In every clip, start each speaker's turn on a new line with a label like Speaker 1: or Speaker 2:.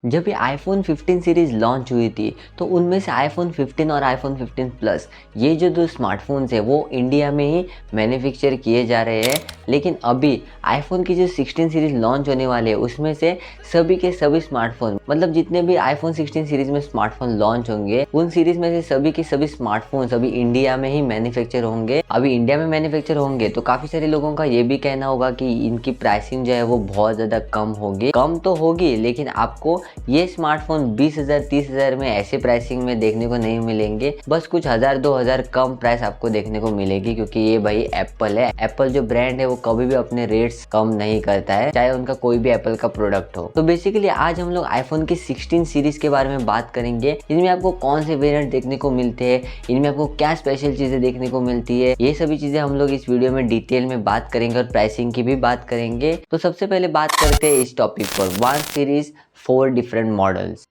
Speaker 1: जब ये iPhone 15 series launch हुई थी, तो उनमें से आईफ़ोन 15 और आईफ़ोन 15 प्लस ये जो 2 स्मार्टफ़ोन्स हैं, वो इंडिया में ही मैन्युफैक्चर किए जा रहे हैं। लेकिन अभी आईफ़ोन की जो 16 सीरीज़ लॉन्च होने वाली है, उसमें से सभी के सभी स्मार्टफ़ोन मतलब जितने भी आईफ़ोन 16 सीरीज़ में स्मार्टफ़ोन लॉन्च होंगे, उन सीरीज़ में से सभी के सभी स्मार्टफ़ोन्स अभी इंडिया में ही मैन्युफैक्चर होंगे। अभी इंडिया में मैन्युफैक्चर होंगे, तो काफ़ी सारे लोगों का ये भी कहना होगा कि इनकी प्राइसिंग जो है वो बहुत ज़्यादा कम होगी। कम तो होगी, लेकिन आपको ये स्मार्टफोन 20,000 30,000 में ऐसे प्राइसिंग में देखने को नहीं मिलेंगे। बस कुछ 1000-2000 कम प्राइस आपको देखने को मिलेगी, क्योंकि ये भाई एप्पल है। एप्पल जो ब्रांड है वो कभी भी अपने रेट्स कम नहीं करता है, चाहे उनका कोई भी एप्पल का प्रोडक्ट हो। तो बेसिकली आज हम लोग आईफोन की 16 सीरीज के बारे में बात करेंगे। इनमें आपको कौन से वेरिएंट देखने को मिलते हैं, इनमें आपको क्या स्पेशल चीजें देखने को मिलती है, ये सभी चीजें हम लोग इस वीडियो में डिटेल में बात करेंगे और प्राइसिंग की भी बात करेंगे। तो सबसे पहले बात करते हैं इस टॉपिक पर, 1 सीरीज 4 डिफरेंट मॉडल्स।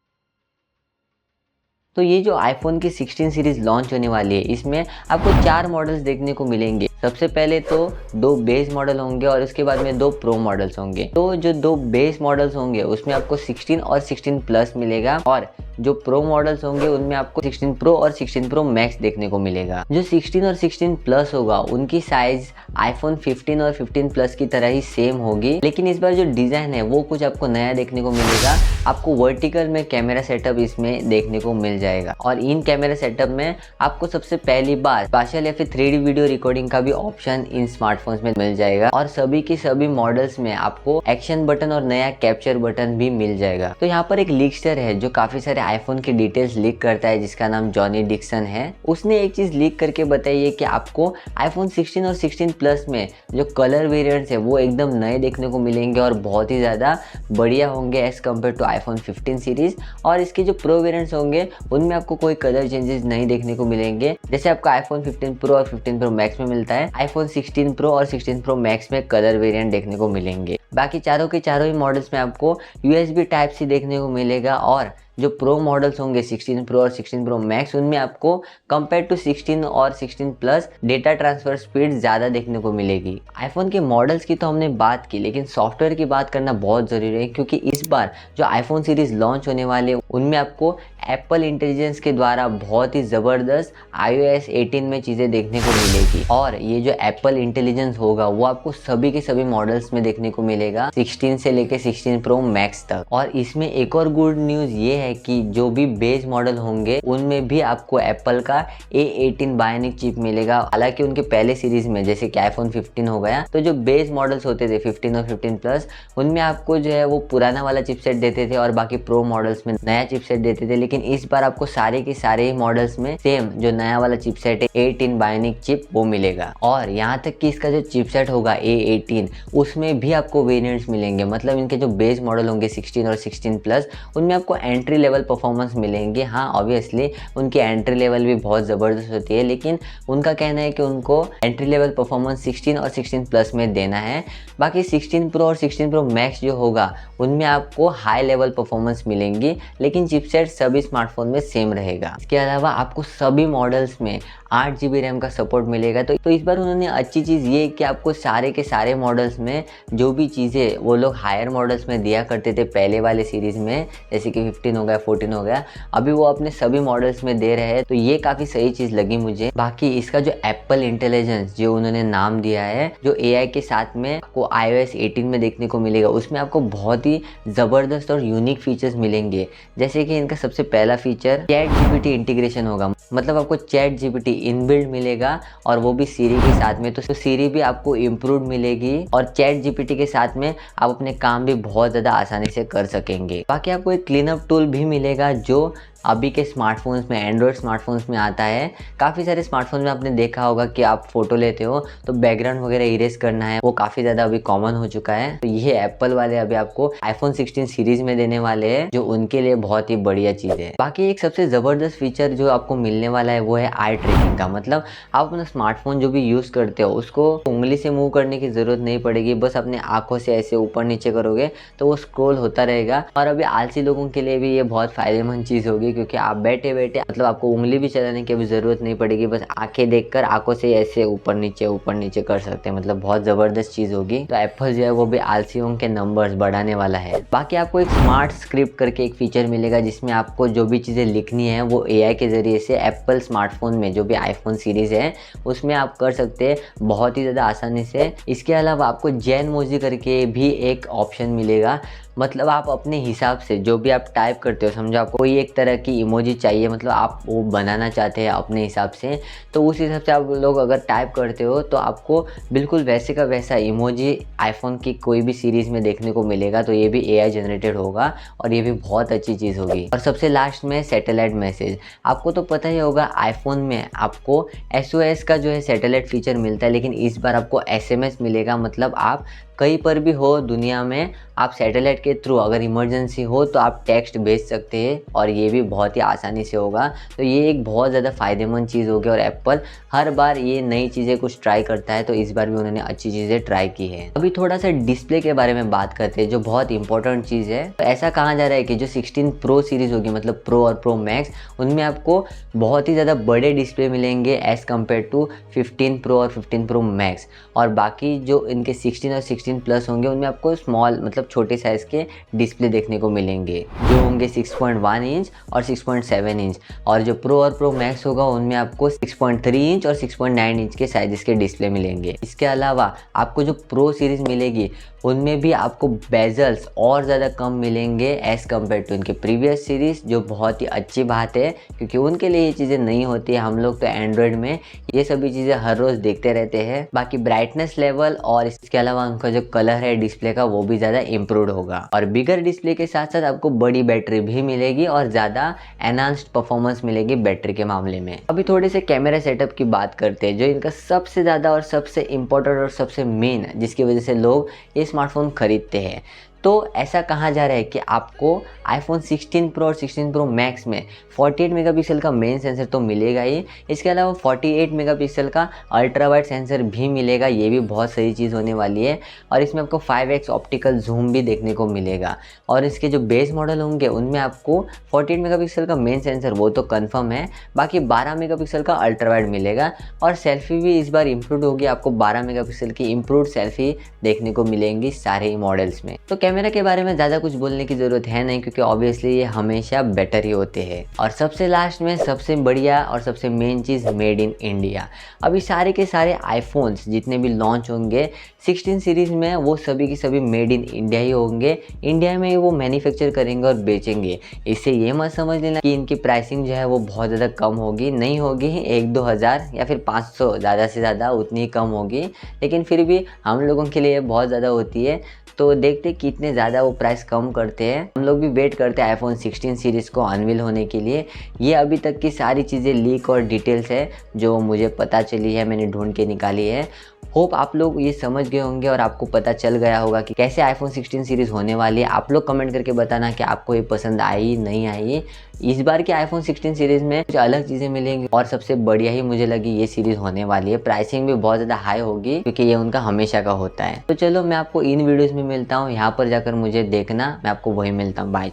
Speaker 1: तो ये जो आईफोन की 16 सीरीज लॉन्च होने वाली है, इसमें आपको 4 मॉडल्स देखने को मिलेंगे। सबसे पहले तो 2 बेस मॉडल होंगे और उसके बाद में 2 प्रो मॉडल्स होंगे। तो जो 2 बेस मॉडल्स होंगे उसमें आपको 16 और 16 प्लस मिलेगा, और जो प्रो मॉडल्स होंगे उनमें आपको 16 प्रो और 16 प्रो मैक्स देखने को मिलेगा। जो 16 और 16 प्लस होगा उनकी साइज आईफोन 15 और 15 प्लस की तरह ही सेम होगी, लेकिन इस बार जो डिजाइन है वो कुछ आपको नया देखने को मिलेगा। आपको वर्टिकल में कैमरा सेटअप इसमें देखने को मिल जाएगा, और इन कैमरा सेटअप में आपको सबसे पहली बार स्पेशल या फिर 3D वीडियो रिकॉर्डिंग का भी ऑप्शन इन स्मार्टफोन्स में मिल जाएगा। और सभी के सभी मॉडल्स में आपको एक्शन बटन और नया कैप्चर बटन भी मिल जाएगा। तो यहाँ पर एक लीकस्टर है जो काफी सारे आईफोन की डिटेल्स लीक करता है, जिसका नाम जॉनी डिक्सन है। उसने एक चीज लीक करके बताई है कि आपको आईफोन 16 और 16 प्लस में जो कलर वेरिएंट्स है वो एकदम नए देखने को मिलेंगे और बहुत ही ज्यादा बढ़िया होंगे as compared to iPhone 15 series. और इसके जो प्रो वेरिएंट्स होंगे उनमें आपको कोई कलर चेंजेस नहीं देखने को मिलेंगे, जैसे आपको आईफोन 15 प्रो और 15 प्रो मैक्स में मिलता है। आईफोन 16 प्रो और 16 प्रो मैक्स में कलर वेरिएंट देखने को मिलेंगे। बाकी चारों के चारों ही मॉडल्स में आपको यूएसबी टाइप सी देखने को मिलेगा, और जो प्रो मॉडल्स होंगे 16 प्रो और 16 प्रो मैक्स, उनमें आपको कंपेयर टू 16 और 16 प्लस डेटा ट्रांसफर स्पीड ज़्यादा देखने को मिलेगी। आईफोन के मॉडल्स की तो हमने बात की, लेकिन सॉफ्टवेयर की बात करना बहुत ज़रूरी है, क्योंकि इस बार जो आईफोन सीरीज लॉन्च होने वाले उनमें आपको एप्पल इंटेलिजेंस के द्वारा बहुत ही ज़बरदस्त iOS 18 में चीज़ें देखने को मिलेगी। और ये जो एप्पल इंटेलिजेंस होगा वो आपको सभी के सभी मॉडल्स में देखने को मिलेगा, 16 से लेके 16 प्रो मैक्स तक। और इसमें एक और गुड न्यूज़ ये है कि जो भी बेस मॉडल होंगे उनमें भी आपको एप्पल का A18 बायोनिक चिप मिलेगा। हालांकि उनके पहले सीरीज में जैसे कि आईफोन 15 हो गया, तो जो बेस मॉडल्स होते थे 15 और 15 प्लस, उनमें आपको जो है वो पुराना वाला चिपसेट देते थे और बाकी प्रो मॉडल्स में नया चिपसेट देते थे। लेकिन इस बार आपको सारे के सारे ही मॉडल्स में सेम जो नया वाला चिपसेट है A18 बायोनिक चिप वो मिलेगा। और यहाँ तक कि इसका जो चिपसेट होगा A18, उसमें भी आपको वेरिएंट्स मिलेंगे। मतलब इनके जो बेस मॉडल होंगे 16 और 16 प्लस, उनमें आपको एंट्री लेवल परफॉर्मेंस मिलेंगे। हाँ, ऑब्वियसली उनकी एंट्री लेवल भी बहुत ज़बरदस्त होती है, लेकिन उनका कहना है कि उनको एंट्री लेवल परफॉर्मेंस 16 और 16 प्लस में देना है। बाकी 16 प्रो और 16 प्रो मैक्स जो होगा उनमें आपको हाई लेवल परफॉर्मेंस मिलेंगी, लेकिन चिपसेट सभी स्मार्टफोन में सेम रहेगा। इसके अलावा आपको सभी मॉडल्स में 8GB रैम का सपोर्ट मिलेगा। तो इस बार उन्होंने अच्छी चीज़ ये कि आपको सारे के सारे मॉडल्स में जो भी चीज़ें वो लोग हायर मॉडल्स में दिया करते थे पहले वाले सीरीज़ में, जैसे कि 15 हो गया, 14 हो गया, अभी वो अपने सभी मॉडल्स में दे रहे हैं। तो ये काफ़ी सही चीज़ लगी मुझे। बाकी इसका जो एप्पल इंटेलिजेंस जो उन्होंने नाम दिया है, जो AI के साथ में आपको iOS 18 में देखने को मिलेगा, उसमें आपको बहुत ही ज़बरदस्त और यूनिक फीचर्स मिलेंगे। जैसे कि इनका सबसे पहला फीचर ChatGPT इंटीग्रेशन होगा। मतलब आपको ChatGPT इनबिल्ड मिलेगा, और वो भी सीरी के साथ में। तो सीरी भी आपको इम्प्रूव मिलेगी, और ChatGPT के साथ में आप अपने काम भी बहुत ज़्यादा आसानी से कर सकेंगे। बाकी आपको एक क्लीनअप टूल भी मिलेगा जो अभी के स्मार्टफोन्स में, एंड्रॉयड स्मार्टफोन्स में आता है। काफ़ी सारे स्मार्टफोन में आपने देखा होगा कि आप फोटो लेते हो तो बैकग्राउंड वगैरह इरेज करना है, वो काफ़ी ज़्यादा अभी कॉमन हो चुका है। तो ये एप्पल वाले अभी आपको आईफोन 16 सीरीज में देने वाले हैं, जो उनके लिए बहुत ही बढ़िया चीज़ है। बाकी एक सबसे ज़बरदस्त फीचर जो आपको मिलने वाला है वो है आई ट्रैकिंग का। मतलब आप अपना स्मार्टफोन जो भी यूज़ करते हो उसको उंगली से मूव करने की ज़रूरत नहीं पड़ेगी, बस अपने आँखों से ऐसे ऊपर नीचे करोगे तो वो स्क्रॉल होता रहेगा। और अभी आलसी लोगों के लिए भी ये बहुत फ़ायदेमंद चीज़ होगी, होगी, क्योंकि आप बैठे बैठे मतलब आपको उंगली भी चलाने की अभी ज़रूरत नहीं पड़ेगी, बस आंखें देखकर आंखों से ऐसे ऊपर नीचे कर सकते हैं। मतलब बहुत ज़बरदस्त चीज़ होगी। तो एप्पल जो है वो भी आलसियों के नंबर्स बढ़ाने वाला है। बाकी आपको एक स्मार्ट स्क्रिप्ट करके एक फीचर मिलेगा, जिसमें आपको जो भी चीज़ें लिखनी है वो AI के ज़रिए से एप्पल स्मार्टफोन में, जो भी आईफोन सीरीज़ है उसमें आप कर सकते हैं बहुत ही ज़्यादा आसानी से। इसके अलावा आपको जैनमोजी करके भी एक ऑप्शन मिलेगा। मतलब आप अपने हिसाब से जो भी आप टाइप करते हो, समझो आपको कोई एक तरह की इमोजी चाहिए, मतलब आप वो बनाना चाहते हैं अपने हिसाब से, तो उस हिसाब से आप लोग अगर टाइप करते हो तो आपको बिल्कुल वैसे का वैसा इमोजी आईफोन की कोई भी सीरीज़ में देखने को मिलेगा। तो ये भी AI जनरेटेड होगा और ये भी बहुत अच्छी चीज़ होगी। और सबसे लास्ट में सैटेलाइट मैसेज। आपको तो पता ही होगा आईफोन में आपको SOS का जो है सैटेलाइट फीचर मिलता है, लेकिन इस बार आपको SMS मिलेगा। मतलब आप कहीं पर भी हो दुनिया में, आप सैटेलाइट के थ्रू अगर इमरजेंसी हो तो आप टेक्स्ट भेज सकते हैं, और ये भी बहुत ही आसानी से होगा। तो ये एक बहुत ज़्यादा फ़ायदेमंद चीज़ होगी। और एप्पल हर बार ये नई चीज़ें कुछ ट्राई करता है, तो इस बार भी उन्होंने अच्छी चीज़ें ट्राई की है। अभी थोड़ा सा डिस्प्ले के बारे में बात करते हैं, जो बहुत इंपॉर्टेंट चीज़ है। तो ऐसा कहा जा रहा है कि जो 16 प्रो सीरीज़ होगी, मतलब प्रो और प्रो मैक्स, उनमें आपको बहुत ही ज़्यादा बड़े डिस्प्ले मिलेंगे एज़ कम्पेयर टू 15 प्रो और 15 प्रो मैक्स। और बाकी जो इनके 16 और 16 प्लस होंगे उनमें आपको स्मॉल मतलब छोटे साइज़ के डिस्प्ले देखने को मिलेंगे, जो होंगे 6.1 इंच और 6.7 इंच। और जो प्रो और प्रो मैक्स होगा उनमें आपको 6.3 इंच और 6.9 इंच के साइज़ के डिस्प्ले मिलेंगे। इसके अलावा आपको जो प्रो सीरीज़ मिलेगी उनमें भी आपको बेजल्स और ज़्यादा कम मिलेंगे एज़ कम्पेयर टू इनके प्रीवियस सीरीज़, जो बहुत ही अच्छी बात है, क्योंकि उनके लिए ये चीज़ें नहीं होती है। हम लोग तो एंड्रॉयड में ये सभी चीज़ें हर रोज़ देखते रहते हैं। बाकी ब्राइटनेस लेवल और इसके अलावा उनका जो कलर है डिस्प्ले का वो भी ज़्यादा इम्प्रूव होगा। और बिगर डिस्प्ले के साथ साथ आपको बड़ी बैटरी भी मिलेगी और ज़्यादा एनहांस्ड परफॉर्मेंस मिलेगी बैटरी के मामले में। अभी थोड़े से कैमरा सेटअप की बात करते हैं, जो इनका सबसे ज़्यादा और सबसे इम्पोर्टेंट और सबसे मेन, जिसकी वजह से लोग ये स्मार्टफोन खरीदते हैं। तो ऐसा कहा जा रहा है कि आपको आईफोन 16 प्रो और 16 प्रो मैक्स में 48 मेगापिक्सल का मेन सेंसर तो मिलेगा ही, इसके अलावा 48 मेगापिक्सल का अल्ट्रा वाइड सेंसर भी मिलेगा। ये भी बहुत सही चीज़ होने वाली है। और इसमें आपको 5x ऑप्टिकल जूम भी देखने को मिलेगा। और इसके जो बेस मॉडल होंगे उनमें आपको 48 मेगापिक्सल का मेन सेंसर वो तो कन्फर्म है, बाकी 12 मेगापिक्सल का अल्ट्रा वाइड मिलेगा। और सेल्फी भी इस बार इम्प्रूव होगी, आपको 12 मेगापिक्सल की इम्प्रूव सेल्फी देखने को मिलेंगी सारे ही मॉडल्स में। तो कैमरा के बारे में ज़्यादा कुछ बोलने की ज़रूरत है नहीं, क्योंकि ऑब्वियसली ये हमेशा बेटर ही होते हैं। और सबसे लास्ट में सबसे बढ़िया और सबसे main cheese, made in India. अभी सारे के सारे आईफोन्स जितने भी लॉन्च होंगे 16 सीरीज़ में, वो सभी की सभी मेड इन इंडिया ही होंगे। इंडिया में ही वो मैन्युफैक्चर करेंगे और बेचेंगे। इससे ये मत समझ लेना कि इनकी प्राइसिंग जो है वो बहुत ज़्यादा कम होगी, नहीं होगी। 1-2 हज़ार या फिर 500 ज़्यादा से ज़्यादा उतनी ही कम होगी, लेकिन फिर भी हम लोगों के लिए बहुत ज़्यादा होती है। तो देखते कितने ज़्यादा वो प्राइस कम करते हैं। हम लोग भी वेट करते हैं आईफोन 16 सीरीज़ को अनवील होने के लिए। ये अभी तक की सारी चीज़ें लीक और डिटेल्स है जो मुझे पता चली है, मैंने ढूंढ के निकाली है। होप आप लोग ये समझ गए होंगे और आपको पता चल गया होगा कि कैसे आईफोन 16 सीरीज़ होने वाली है। आप लोग कमेंट करके बताना कि आपको ये पसंद आई नहीं आई। इस बार के आईफोन 16 सीरीज़ में कुछ अलग चीज़ें मिलेंगी और सबसे बढ़िया ही मुझे लगी ये सीरीज़ होने वाली है। प्राइसिंग भी बहुत ज़्यादा हाई होगी, क्योंकि ये उनका हमेशा का होता है। तो चलो मैं आपको इन वीडियोज़ में मिलता हूँ, यहाँ पर जाकर मुझे देखना, मैं आपको वही मिलता हूँ। बाय।